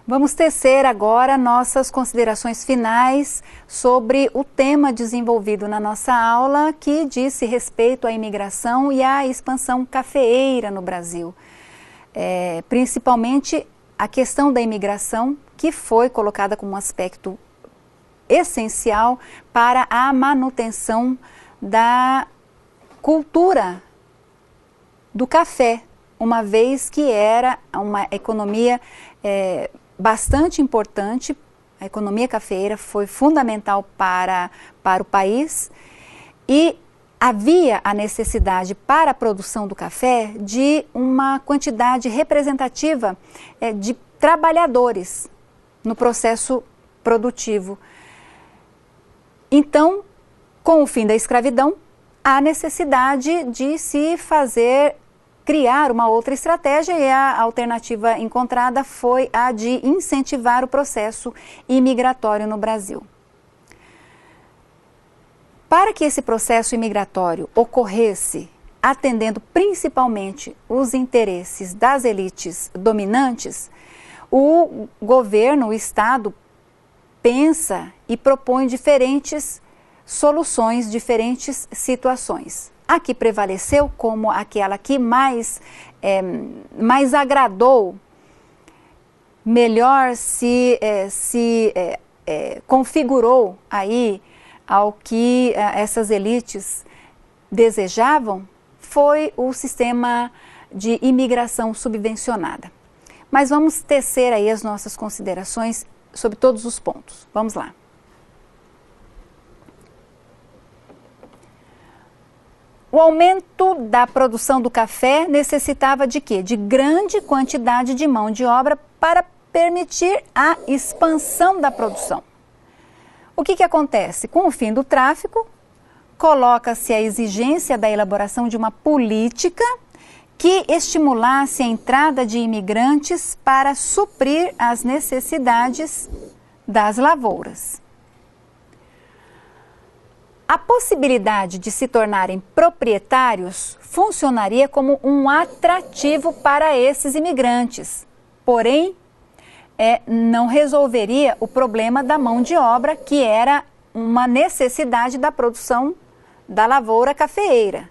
Vamos tecer agora nossas considerações finais sobre o tema desenvolvido na nossa aula, que diz respeito à imigração e à expansão cafeeira no Brasil. Principalmente a questão da imigração, que foi colocada como um aspecto essencial para a manutenção da cultura do café, uma vez que era uma economia bastante importante. A economia cafeeira foi fundamental para o país e havia a necessidade para a produção do café de uma quantidade representativa de trabalhadores no processo produtivo. Então, com o fim da escravidão, há necessidade de se criar uma outra estratégia, e a alternativa encontrada foi a de incentivar o processo imigratório no Brasil. Para que esse processo imigratório ocorresse atendendo principalmente os interesses das elites dominantes, o governo, o Estado, pensa e propõe diferentes soluções, diferentes situações. A que prevaleceu como aquela que mais agradou, melhor se configurou aí ao que essas elites desejavam, foi o sistema de imigração subvencionada. Mas vamos tecer aí as nossas considerações sobre todos os pontos. Vamos lá. O aumento da produção do café necessitava de quê? De grande quantidade de mão de obra para permitir a expansão da produção. O que acontece? Com o fim do tráfico, coloca-se a exigência da elaboração de uma política que estimulasse a entrada de imigrantes para suprir as necessidades das lavouras. A possibilidade de se tornarem proprietários funcionaria como um atrativo para esses imigrantes, porém, não resolveria o problema da mão de obra, que era uma necessidade da produção da lavoura cafeeira.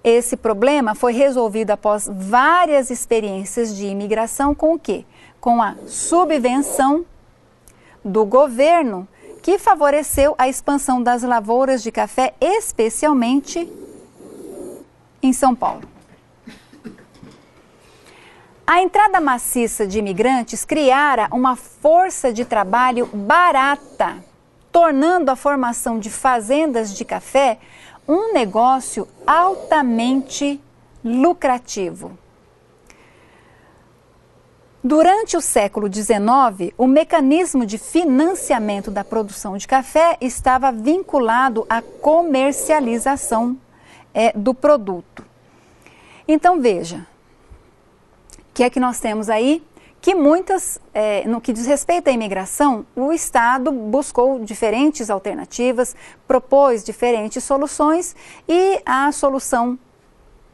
Esse problema foi resolvido após várias experiências de imigração com o quê? Com a subvenção do governo, que favoreceu a expansão das lavouras de café, especialmente em São Paulo. A entrada maciça de imigrantes criara uma força de trabalho barata, tornando a formação de fazendas de café um negócio altamente lucrativo. Durante o século XIX, o mecanismo de financiamento da produção de café estava vinculado à comercialização do produto. Então, veja, o que é que nós temos aí? Que no que diz respeito à imigração, o Estado buscou diferentes alternativas, propôs diferentes soluções, e a solução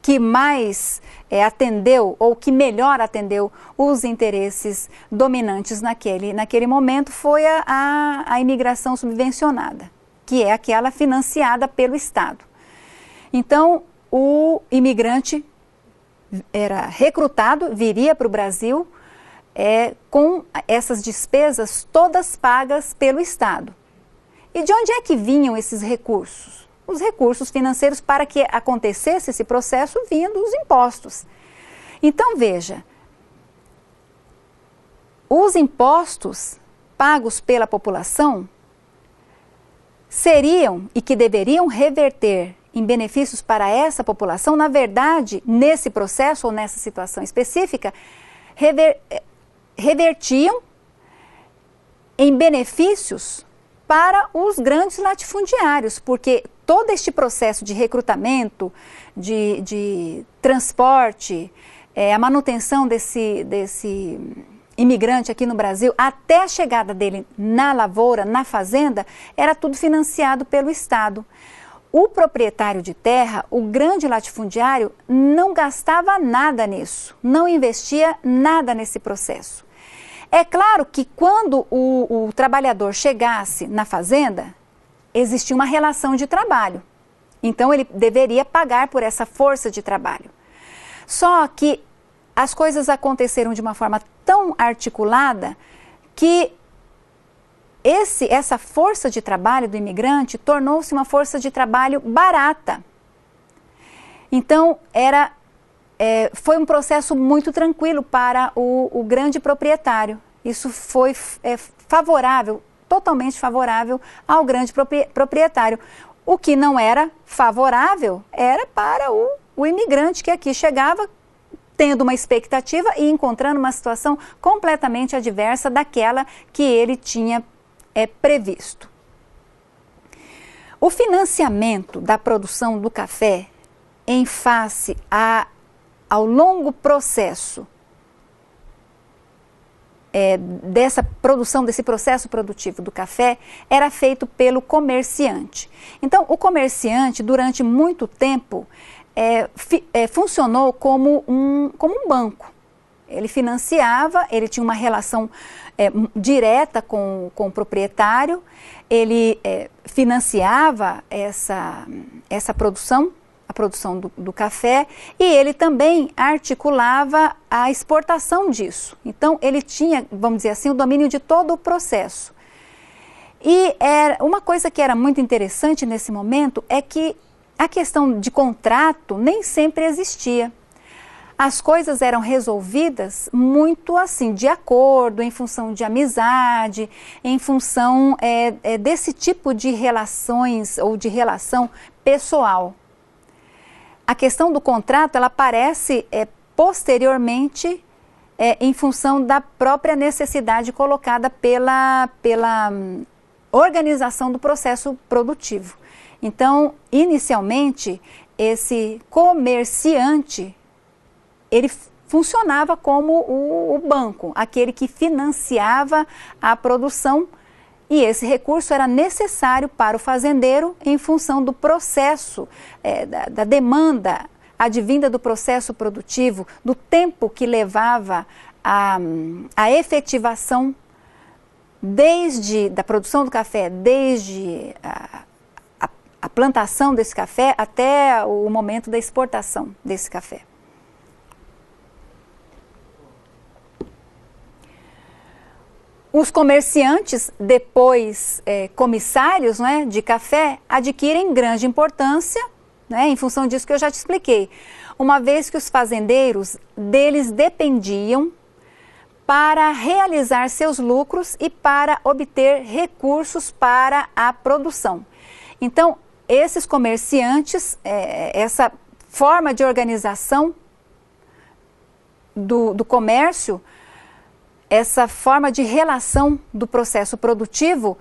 que mais atendeu, ou que melhor atendeu os interesses dominantes naquele momento, foi a imigração subvencionada, que é aquela financiada pelo Estado. Então, o imigrante era recrutado, viria para o Brasil com essas despesas todas pagas pelo Estado. E de onde é que vinham esses recursos? Os recursos financeiros para que acontecesse esse processo vinham dos impostos. Então, veja, os impostos pagos pela população seriam e que deveriam reverter em benefícios para essa população, na verdade, nesse processo ou nessa situação específica, revertiam em benefícios para os grandes latifundiários, porque todo este processo de recrutamento, de transporte, a manutenção desse imigrante aqui no Brasil, até a chegada dele na lavoura, na fazenda, era tudo financiado pelo Estado. O proprietário de terra, o grande latifundiário, não gastava nada nisso, não investia nada nesse processo. É claro que quando o trabalhador chegasse na fazenda, existia uma relação de trabalho. Então ele deveria pagar por essa força de trabalho. Só que as coisas aconteceram de uma forma tão articulada que essa força de trabalho do imigrante tornou-se uma força de trabalho barata. Então foi um processo muito tranquilo para o grande proprietário. Isso foi favorável, totalmente favorável ao grande proprietário. O que não era favorável era para o imigrante que aqui chegava tendo uma expectativa e encontrando uma situação completamente adversa daquela que ele tinha previsto. O financiamento da produção do café em face ao longo processo dessa produção, desse processo produtivo do café, era feito pelo comerciante. Então, o comerciante, durante muito tempo, funcionou como um banco. Ele financiava, ele tinha uma relação direta com o proprietário, ele financiava essa produção, a produção do café, e ele também articulava a exportação disso. Então, ele tinha, vamos dizer assim, o domínio de todo o processo. E uma coisa que era muito interessante nesse momento é que a questão de contrato nem sempre existia. As coisas eram resolvidas muito assim, de acordo, em função de amizade, em função desse tipo de relações ou de relação pessoal. A questão do contrato, ela aparece posteriormente em função da própria necessidade colocada pela organização do processo produtivo. Então, inicialmente, esse comerciante, ele funcionava como o banco, aquele que financiava a produção, e esse recurso era necessário para o fazendeiro em função do processo, da demanda advinda do processo produtivo, do tempo que levava a efetivação da produção do café, desde a plantação desse café até o momento da exportação desse café. Os comerciantes, depois comissários, né, de café, adquirem grande importância, né, em função disso que eu já te expliquei. Uma vez que os fazendeiros deles dependiam para realizar seus lucros e para obter recursos para a produção. Então, esses comerciantes, essa forma de organização do comércio, essa forma de relação do processo produtivo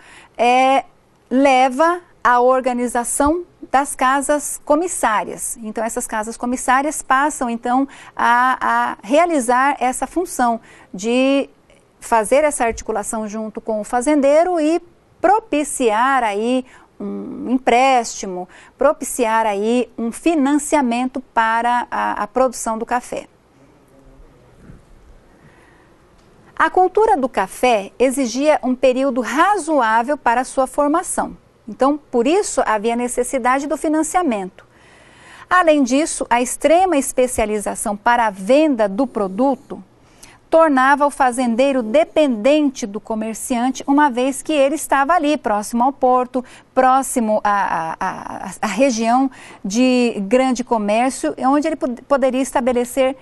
leva à organização das casas comissárias. Então, essas casas comissárias passam, então, a realizar essa função de fazer essa articulação junto com o fazendeiro e propiciar aí um empréstimo, propiciar aí um financiamento para a produção do café. A cultura do café exigia um período razoável para sua formação. Então, por isso, havia necessidade do financiamento. Além disso, a extrema especialização para a venda do produto tornava o fazendeiro dependente do comerciante, uma vez que ele estava ali, próximo ao porto, próximo à região de grande comércio, onde ele poderia estabelecer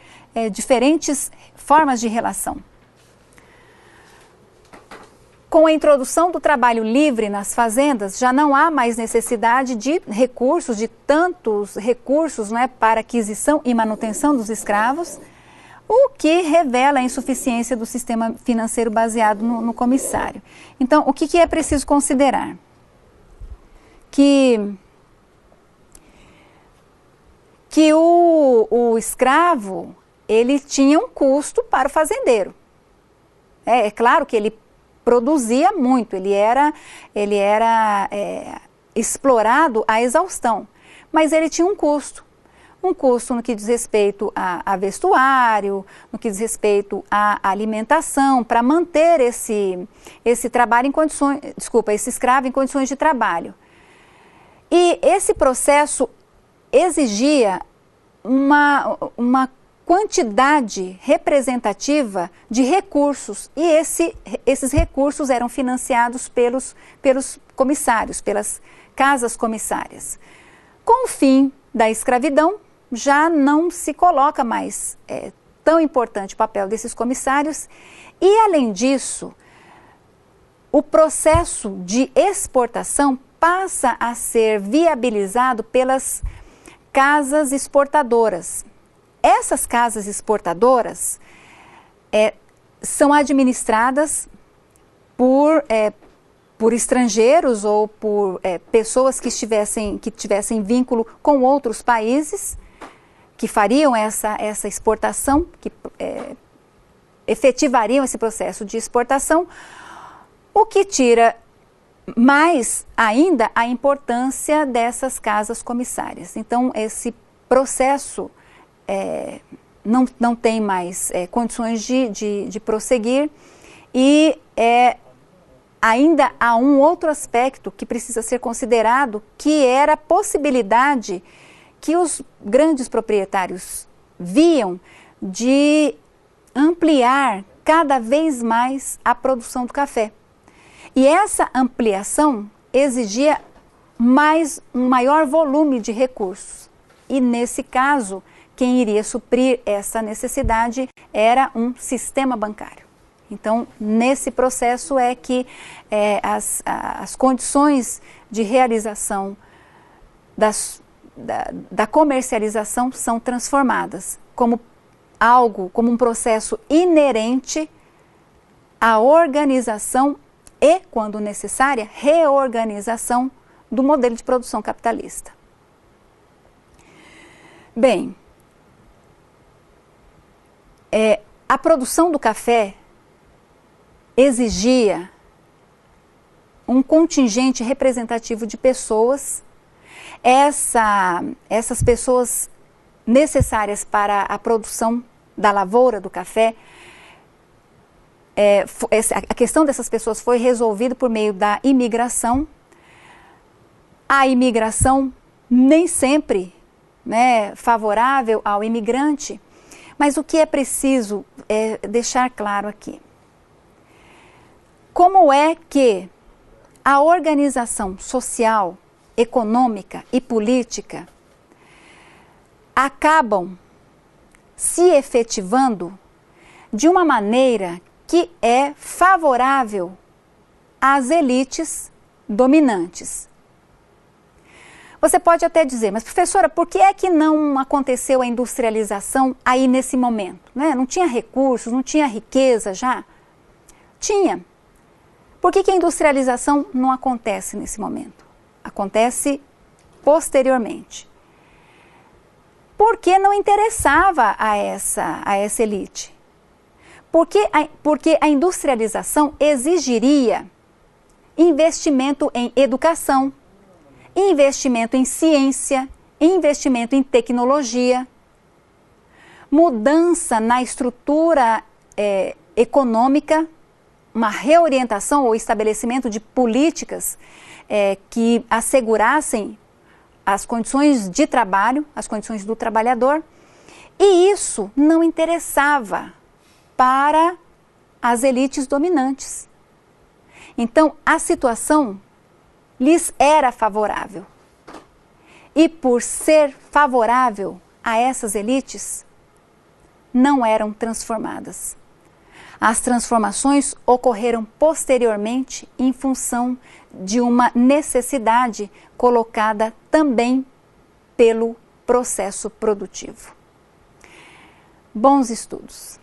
diferentes formas de relação. Com a introdução do trabalho livre nas fazendas, já não há mais necessidade de recursos, de tantos recursos, né, para aquisição e manutenção dos escravos, o que revela a insuficiência do sistema financeiro baseado no comissário. Então, o que é preciso considerar? Que o escravo, ele tinha um custo para o fazendeiro. É claro que ele produzia muito, ele era explorado à exaustão, mas ele tinha um custo. um custo no que diz respeito a vestuário, no que diz respeito à alimentação, para manter esse trabalho em condições, esse escravo em condições de trabalho. E esse processo exigia uma quantidade representativa de recursos, e esses recursos eram financiados pelos comissários, pelas casas comissárias. Com o fim da escravidão, já não se coloca mais tão importante o papel desses comissários, e além disso, o processo de exportação passa a ser viabilizado pelas casas exportadoras. Essas casas exportadoras são administradas por estrangeiros ou por pessoas que tivessem vínculo com outros países, que fariam essa exportação, que efetivariam esse processo de exportação, o que tira mais ainda a importância dessas casas comissárias. Então, esse processo não tem mais condições de prosseguir, e ainda há um outro aspecto que precisa ser considerado, que era a possibilidade que os grandes proprietários viam de ampliar cada vez mais a produção do café. E essa ampliação exigia um maior volume de recursos. E nesse caso, quem iria suprir essa necessidade era um sistema bancário. Então, nesse processo é que as condições de realização da comercialização são transformadas como um processo inerente à organização e, quando necessária, reorganização do modelo de produção capitalista. Bem, a produção do café exigia um contingente representativo de pessoas. Essas pessoas necessárias para a produção da lavoura do café, a questão dessas pessoas foi resolvida por meio da imigração. A imigração nem sempre favorável ao imigrante, mas o que é preciso deixar claro aqui: como é que a organização social, econômica e política acabam se efetivando de uma maneira que é favorável às elites dominantes. Você pode até dizer, mas professora, por que é que não aconteceu a industrialização aí nesse momento? Não tinha recursos, não tinha riqueza já? Tinha. Por que a industrialização não acontece nesse momento? Acontece posteriormente. Porque não interessava a essa elite. Porque a industrialização exigiria investimento em educação, investimento em ciência, investimento em tecnologia, mudança na estrutura econômica, uma reorientação ou estabelecimento de políticas que assegurassem as condições de trabalho, as condições do trabalhador, e isso não interessava para as elites dominantes. Então, a situação lhes era favorável. E por ser favorável a essas elites, não eram transformadas. As transformações ocorreram posteriormente em função de uma necessidade colocada também pelo processo produtivo. Bons estudos!